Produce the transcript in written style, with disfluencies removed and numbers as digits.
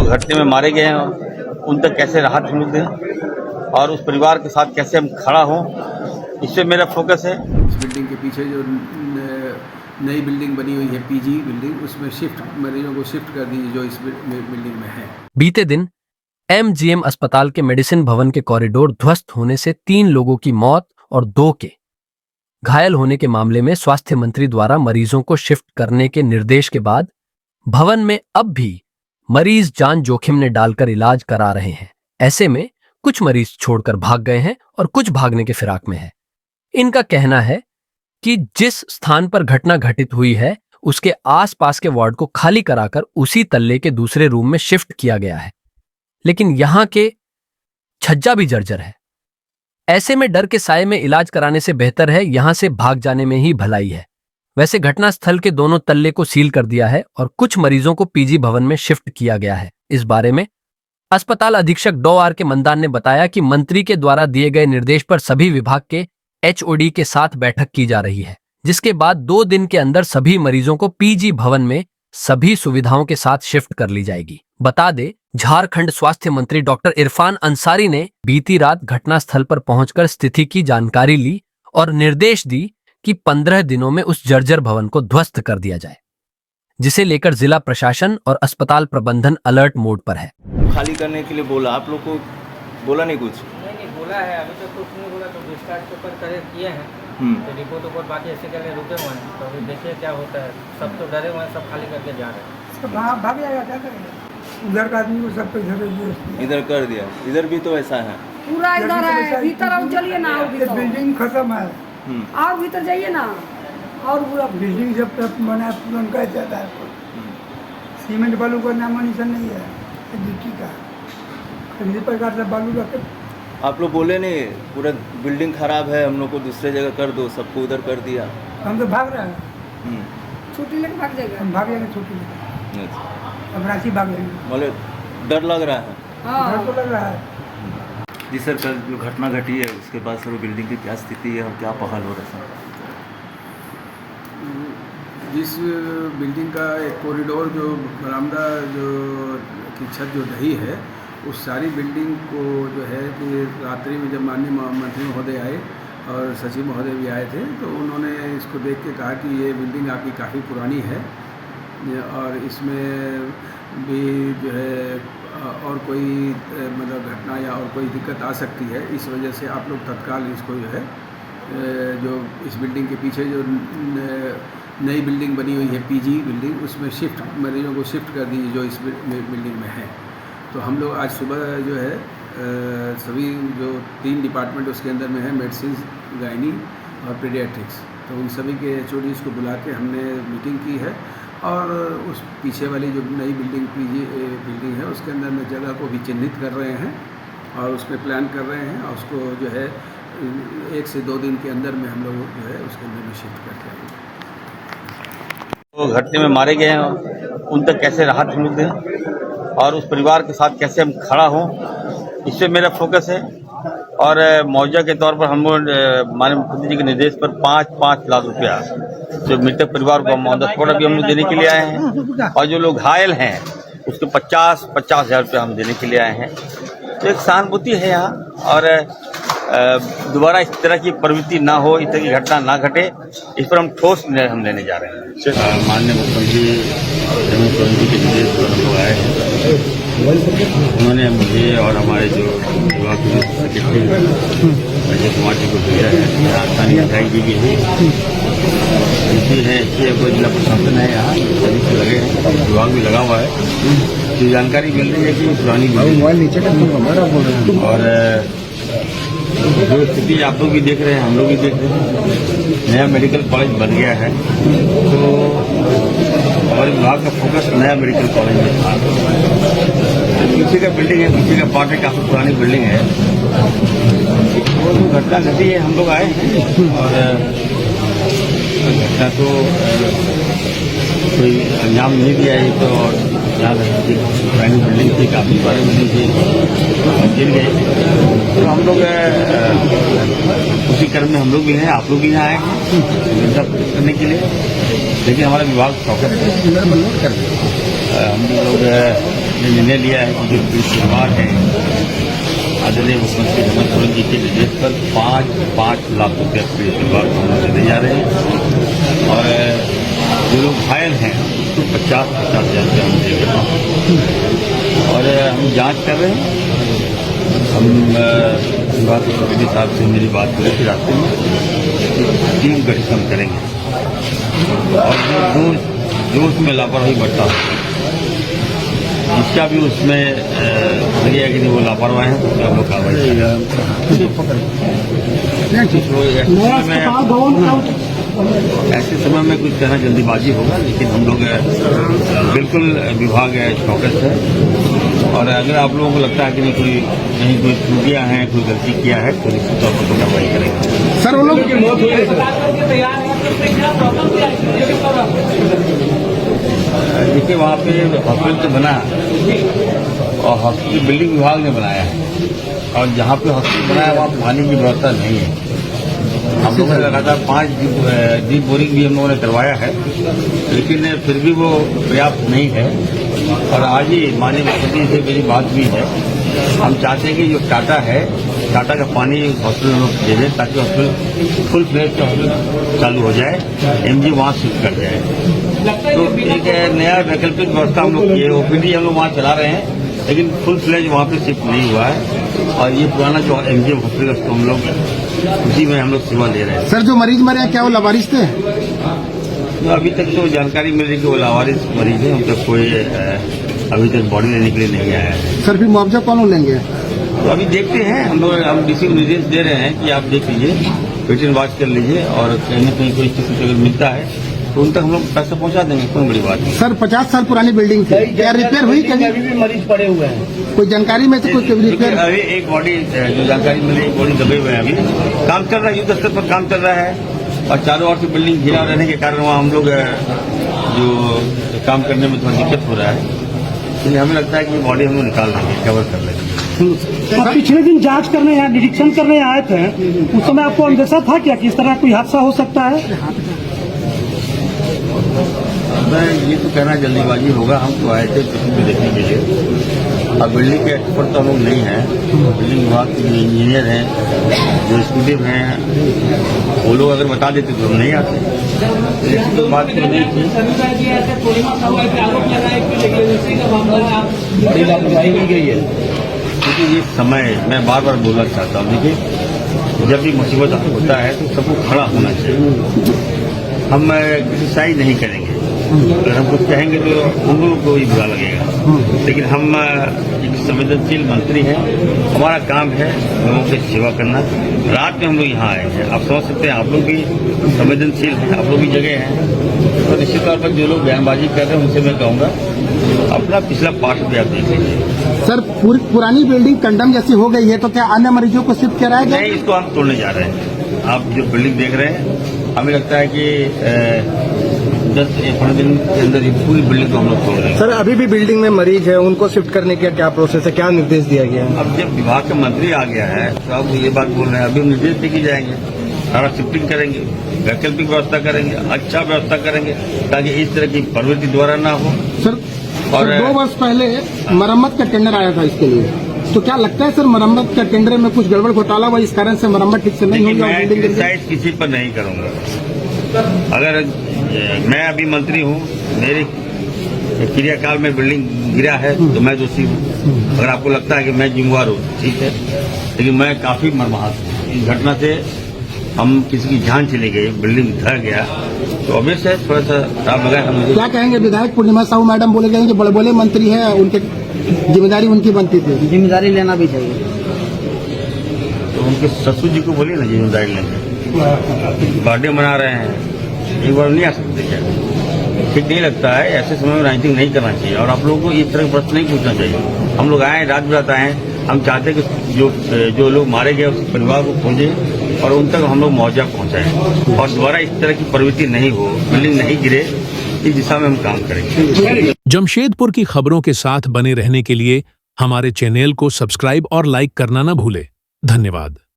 घटने में मारे गए हैं उन तक कैसे राहत हम लोग दें और उस परिवार के साथ कैसे हम खड़ा हों, इस पे मेरा फोकस है। इस बिल्डिंग के पीछे जो नई बिल्डिंग बनी हुई है पीजी बिल्डिंग, उसमें मरीजों को शिफ्ट कर दीजिए जो इस बिल्डिंग में है। बीते दिन एमजीएम अस्पताल के मेडिसिन भवन के कॉरिडोर ध्वस्त होने से 3 लोगों की मौत और 2 के घायल होने के मामले में स्वास्थ्य मंत्री द्वारा मरीजों को शिफ्ट करने के निर्देश के बाद भवन में अब भी मरीज जान जोखिम में डालकर इलाज करा रहे हैं। ऐसे में कुछ मरीज छोड़कर भाग गए हैं और कुछ भागने के फिराक में हैं। इनका कहना है कि जिस स्थान पर घटना घटित हुई है उसके आसपास के वार्ड को खाली कराकर उसी तल्ले के दूसरे रूम में शिफ्ट किया गया है, लेकिन यहां के छज्जा भी जर्जर है। ऐसे में डर के साये में इलाज कराने से बेहतर है यहां से भाग जाने में ही भलाई है। वैसे घटनास्थल के दोनों तल्ले को सील कर दिया है और कुछ मरीजों को पीजी भवन में शिफ्ट किया गया है। इस बारे में अस्पताल अधीक्षक डॉ आर के मंदान ने बताया कि मंत्री के द्वारा दिए गए निर्देश पर सभी विभाग के एचओडी के साथ बैठक की जा रही है, जिसके बाद 2 दिन के अंदर सभी मरीजों को पीजी भवन में सभी सुविधाओं के साथ शिफ्ट कर ली जाएगी। बता दे, झारखंड स्वास्थ्य मंत्री डॉक्टर इरफान अंसारी ने बीती रात घटनास्थल पर पहुंचकर स्थिति की जानकारी ली और निर्देश दी कि 15 दिनों में उस जर्जर भवन को ध्वस्त कर दिया जाए, जिसे लेकर जिला प्रशासन और अस्पताल प्रबंधन अलर्ट मोड पर है। खाली करने के लिए बोला, आप लोग को बोला नहीं कुछ? नहीं बोला है, अभी तो कुछ नहीं बोला। तो डिस्चार्ज पेपर करे किए हैं, तो रिपोर्ट ऊपर बाकी ऐसे के लिए रुके हुए हैं। तो अभी देखिए क्या होता है। सब तो डरे हुए हैं, सब खाली करके जा रहे हैं। सब भाग जाएगा, क्या करेंगे? उधर का आदमी को सब पे इधर कर दिया, इधर भी तो ऐसा है पूरा इधर है, भीतर आओ, चलिए ना, आओ भीतर। बिल्डिंग खत्म है, आओ भीतर जाइए ना। और पूरा बिल्डिंग जब तक बना तुरंत कह जाता है, सीमेंट बालू का नाम निशान नहीं है, गिट्टी का किसी प्रकार से बालू रखे। आप लोग बोले नहीं पूरा बिल्डिंग खराब है, हम लोग को दूसरे जगह कर दो, सबको उधर कर दिया। हम तो भाग रहे हैं, छुट्टी लेके भाग जाएगा। हम भाग जाएंगे छुट्टी लेके, अब रांची भाग जाएंगे। बोले डर लग रहा है? डर तो लग रहा है जी सर। कल जो घटना घटी है उसके बाद सर बिल्डिंग की क्या स्थिति है और क्या पहल हो रहा है सर? जिस बिल्डिंग का एक कॉरिडोर जो बरामदा जो की छत जो ढही है, उस सारी बिल्डिंग को जो है कि रात्रि में जब माननीय मंत्री महोदय आए और सचिव महोदय भी आए थे, तो उन्होंने इसको देख के कहा कि ये बिल्डिंग आपकी काफ़ी पुरानी है और इसमें भी जो है और कोई मतलब घटना या और कोई दिक्कत आ सकती है। इस वजह से आप लोग तत्काल इसको जो है जो इस बिल्डिंग के पीछे जो नई बिल्डिंग बनी हुई है पीजी बिल्डिंग, उसमें मरीजों को शिफ्ट कर दीजिए जो इस बिल्डिंग में है। तो हम लोग आज सुबह जो है सभी जो 3 डिपार्टमेंट उसके अंदर में है, मेडिसिन, गायनी और पीडियाट्रिक्स, तो उन सभी के एचओडीज को बुला के हमने मीटिंग की है और उस पीछे वाली जो नई बिल्डिंग पीजी बिल्डिंग है उसके अंदर में जगह को भी चिन्हित कर रहे हैं और उसमें प्लान कर रहे हैं और उसको जो है 1 से 2 दिन के अंदर में हम लोग जो है उसके अंदर में शिफ्ट कर देंगे। तो घटने में मारे गए हैं उन तक कैसे राहत हम लोग दें और उस परिवार के साथ कैसे हम खड़ा हों, इस पे मेरा फोकस है। और मुआवजा के तौर पर हम लोग माननीय मुख्यमंत्री जी के निर्देश पर 5-5 लाख रुपया जो मृतक परिवार को ऑन द स्पॉट अभी हम लोग देने के लिए आए हैं और जो लोग घायल हैं उसको 50-50 हज़ार रुपया हम देने के लिए आए हैं। तो एक सहानुभूति है यहाँ और दोबारा इस तरह की प्रवृत्ति ना हो, इस तरह की घटना ना घटे, इस पर हम ठोस निर्णय हम लेने जा रहे हैं। माननीय मुख्यमंत्री हेमंत सोरेन जी के निर्देश पर हम लोग आए हैं। उन्होंने मुझे और हमारे जो विभाग के सेक्रेटरी अजय कुमार जी को भेजा है। राजधानी दिखाई दी गई है, इसलिए कोई जिला प्रशासन है यहाँ सभी से लगे हैं, विभाग भी लगा हुआ है। तो जानकारी मिल रही है कि पुरानी और जो स्थिति आप लोग भी देख रहे हैं, हम लोग भी देख रहे हैं, नया मेडिकल कॉलेज बन गया है। तो हमारे विभाग का फोकस नया मेडिकल कॉलेज में था। पीछे का बिल्डिंग है, पीछे का पार्ट है, काफ़ी पुरानी बिल्डिंग है। वो तो घटना घटी है, हम लोग आए हैं और घटना तो कोई अंजाम नहीं दिया है। तो और यहाँ पुरानी बिल्डिंग थी, काफ़ी पुरानी बिल्डिंग थी, गिर गई। तो हम लोग उसी क्रम में हम लोग भी हैं, आप लोग भी यहाँ आए हैं करने के लिए। लेकिन हमारा विभाग फोकस है, हम लोग हमने निर्णय लिया है कि जो परिवार है आदरणीय मुख्यमंत्री हेमंत सोरेन जी के निर्देश पर 5 लाख रुपये पीड़ित परिवार को हम देने जा रहे हैं और जो लोग घायल हैं उसको 50 हज़ार रुपये हम देंगे और हम जांच कर रहे हैं। हम विभाग के कमेटी साहब से मेरी बात हुई कि रास्ते में टीम गठित हम करेंगे और जो उसमें लापरवाही बरता है जिसका भी उसमें लगे कि वो लापरवाही है उसका हम लोग कार्रवाई ऐसे समय में कुछ कहना जल्दीबाजी होगा, लेकिन हम लोग बिल्कुल विभाग चौकस है और अगर आप लोगों को लगता है कि कहीं कोई त्रुटियां हैं, कोई गलती किया है तो निश्चित तौर पर कार्रवाई करेंगे। सर वो लोग की मौत हुई है देखिए वहाँ पे हॉस्पिटल तो बना और हॉस्पिटल बिल्डिंग विभाग ने बनाया है और जहाँ पे हॉस्पिटल बनाया वहाँ पानी की व्यवस्था नहीं है। हम लोगों ने लगातार 5 डीप बोरिंग भी हम लोगों ने करवाया है, लेकिन फिर भी वो पर्याप्त नहीं है और आज ही माननीय मुख्यमंत्री से मेरी बात हुई है। हम चाहते हैं कि जो टाटा का पानी हॉस्पिटल में लोग दे दें ताकि हॉस्पिटल फुल फ्लेज का हॉस्पिटल चालू हो जाए, एमजी वहाँ शिफ्ट कर जाए। तो एक नया वैकल्पिक व्यवस्था हम लोग किए, ओपीडी हम लोग वहाँ चला रहे हैं लेकिन फुल फ्लेज वहाँ पे शिफ्ट नहीं हुआ है और ये पुराना जो एमजीएम हॉस्पिटल उसको हम लोग उसी में हम लोग सेवा ले रहे हैं। सर जो मरीज मरे हैं क्या वो लावारिस थे? तो अभी तक तो जानकारी मिल रही कि वो लावारिस मरीज है, उनका कोई अभी तक बॉडी लेने के लिए नहीं आया है। सर फिर मुआवजा कौन लेंगे? तो अभी देखते हैं, हम डीसी को निर्देश दे रहे हैं कि आप देख लीजिए, वेट एंड वॉच कर लीजिए और कहीं न कहीं कोई स्थिति अगर मिलता है तो उन तक हम लोग पैसा पहुंचा देंगे, कोई बड़ी बात नहीं। सर 50 साल पुरानी बिल्डिंग थी, क्या रिपेयर हुई? कभी अभी भी मरीज पड़े हुए हैं, कोई जानकारी में से कुछ रिपेयर? अभी एक बॉडी जो जानकारी मिली, एक बॉडी दबे हुए हैं, अभी काम चल रहा है, युद्ध स्तर पर काम चल रहा है और चारों ओर से बिल्डिंग घिरा रहने के कारण वहाँ हम लोग जो काम करने में थोड़ा दिक्कत हो रहा है, इसलिए हमें लगता है कि बॉडी हम लोग निकाल देंगे, कवर कर लेंगे। आप पिछले दिन जांच करने यहाँ निरीक्षण करने आए थे, उस समय आपको अंदेशा था क्या कि इस तरह कोई हादसा हो सकता है? मैं ये तो कहना जल्दीबाजी होगा। हम तो आए थे किसी को देखने के लिए, अब बिल्डिंग के एक्सपर्ट तो हम लोग नहीं हैं, बिल्डिंग विभाग के जो इंजीनियर हैं, जो स्टूडेंट हैं, वो लोग अगर बता देते तो हम नहीं आते, लेकिन तो बात तो नहीं थी। बड़ी लापरवाही की गई है क्योंकि ये समय मैं बार बार बोलना चाहता हूँ, देखिए जब भी मुसीबत होता है तो सबको खड़ा होना चाहिए। हम क्रिटिसाइज नहीं करेंगे, अगर हम कुछ कहेंगे तो हम लोगों को ही बुरा लगेगा, लेकिन हम एक संवेदनशील मंत्री हैं, हमारा काम है लोगों की सेवा करना। रात में हम लोग यहाँ आए हैं, आप समझ सकते हैं, आप लोग भी संवेदनशील हैं, आप लोग भी जगह हैं, तो निश्चित तौर पर जो लोग बयानबाजी कर रहे हैं उनसे मैं कहूँगा अपना पिछला पार्ट भी आप देख लीजिए। सर पुरानी बिल्डिंग कंडम जैसी हो गई है तो क्या अन्य मरीजों को शिफ्ट कराया जाए? नहीं, इसको हम तोड़ने जा रहे हैं। आप जो बिल्डिंग देख रहे हैं, हमें लगता है कि 10-15 दिन के अंदर ये पूरी बिल्डिंग को हम लोग तोड़ देंगे। सर अभी भी बिल्डिंग में मरीज है, उनको शिफ्ट करने का क्या प्रोसेस है, क्या निर्देश दिया गया है? अब जब विभाग का मंत्री आ गया है तो अब ये बात बोल रहे हैं, अभी हम निर्देश देके जाएंगे, सारा शिफ्टिंग करेंगे, वैकल्पिक व्यवस्था करेंगे, अच्छा व्यवस्था करेंगे ताकि इस तरह की प्रवृत्ति दोबारा ना हो। सर और 2 वर्ष पहले मरम्मत का टेंडर आया था इसके लिए, तो क्या लगता है सर मरम्मत का टेंडर में कुछ गड़बड़ घोटाला हुआ, इस कारण से मरम्मत ठीक से नहीं हुई? मैं क्रिटिसाइज किसी पर नहीं करूंगा। अगर मैं अभी मंत्री हूँ, मेरे क्रियाकाल में बिल्डिंग गिरा है तो मैं दोषी हूँ। अगर आपको लगता है कि मैं जिम्मेवार हूँ, ठीक है, लेकिन मैं काफी मर्माहत हूँ। इस घटना से हम किसी की जान चली गई, बिल्डिंग ढह गया, तो ऑब्वियस है थोड़ा सा खराब लगा हमें। क्या कहेंगे? विधायक पूर्णिमा साहू मैडम बोले गए कि बड़े बड़े मंत्री हैं, उनके जिम्मेदारी उनकी बनती थी, जिम्मेदारी लेना भी चाहिए। तो उनके ससुर जी को बोलिए ना जिम्मेदारी लेंगे, बर्थडे मना रहे हैं, एक बार नहीं आ सकते क्या? ठीक नहीं लगता है, ऐसे समय में राजनीति नहीं करना चाहिए और आप लोगों को इस तरह का प्रश्न नहीं पूछना चाहिए। हम लोग आए, रात बिरात आए, हम चाहते हैं कि जो लोग मारे गए उस परिवार को खोजें और उन तक हम लोग मुआवजा पहुंचाएं और दोबारा इस तरह की प्रवृत्ति नहीं हो, बिल्डिंग नहीं गिरे, इस दिशा में हम काम करेंगे। जमशेदपुर की खबरों के साथ बने रहने के लिए हमारे चैनल को सब्सक्राइब और लाइक करना न भूले। धन्यवाद।